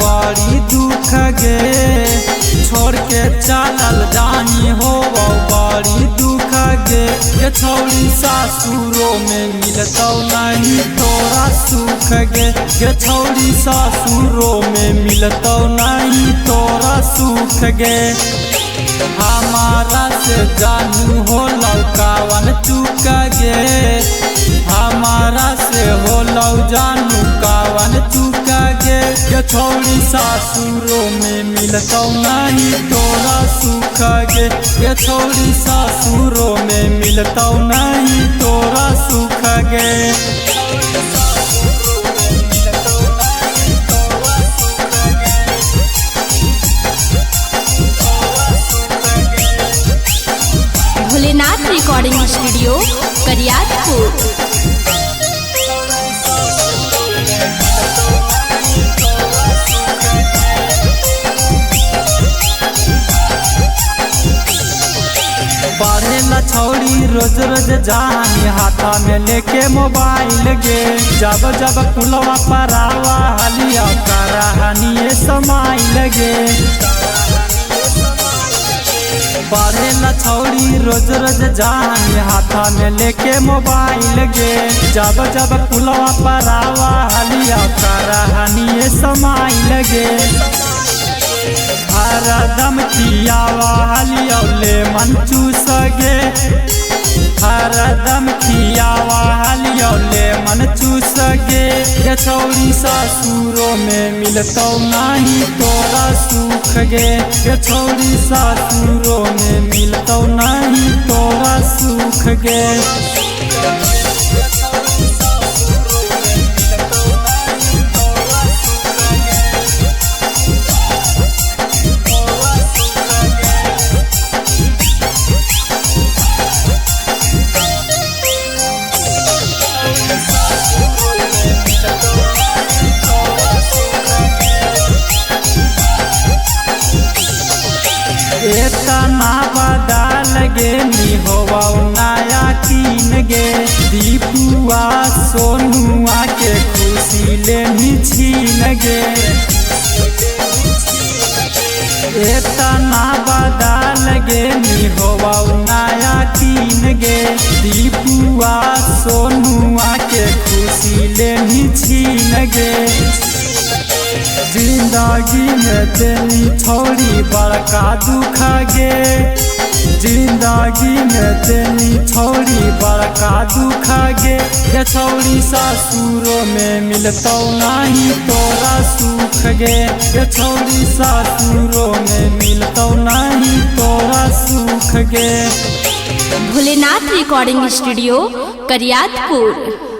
बड़ी दुख गे, छोड़ के चलल जानी हो बड़ी दुख गे। ये छौड़ी सासुरों में मिलतौ नहीं तोरा सुख गे, ये छौड़ी सासुरों में मिलतौ नहीं तोरा सुख गे। हमारा से जानू हो लौकावन चुक गे, हमारा से हो लौ जानू कावन चुक गे। ये छौड़ी सासुरों में मिलतौ नहीं तोरा सुख गे, ये छौड़ी सासुरों में मिलतौ नहीं तोरा सुख गे। Bholenath recording studio Kariyatpur. पढ़ेला छौड़ी रोज रोज जानी हाथा में लेके मोबाइल गे, जब जब पुलवा पर आवा हलिया कराहनिए समाइल गे। पढ़ेला छौड़ी रोज रोज जानी हाथा में लेके मोबाइल गे, जब जब पुलवा पर आवा हलिया कराहनिए समाइल गे। हरदम खियावा हलिया ले मन चूस गे, हरदम खियावा हलिया ले मन चूस गे। ये छौड़ी सासुरों में मिलतौ नहीं तोरा सुख गे, ये छौड़ी सासुरों में मिलतौ नहीं तोरा सुख गे। एतना बदल गे नी होवा नया कीन गे, दीपुआ सोनुआ के खुशी लेनी छीन गे। एतना बदल गे नी होवा नया कीन गे, दीपुआ सोनुआ के खुशी लेनी छीन गे। जिंदगी में तेरी छौड़ी बड़का दुख गे, जिंदगी में तेरी छौड़ी बड़का दुख गे। ये छौड़ी सासुरों में मिलतौ नहीं तोरा सुख गे, ये छौड़ी सासुरों में मिलतौ नहीं तोरा सुख गे। Bholenath recording studio Kariyatpur.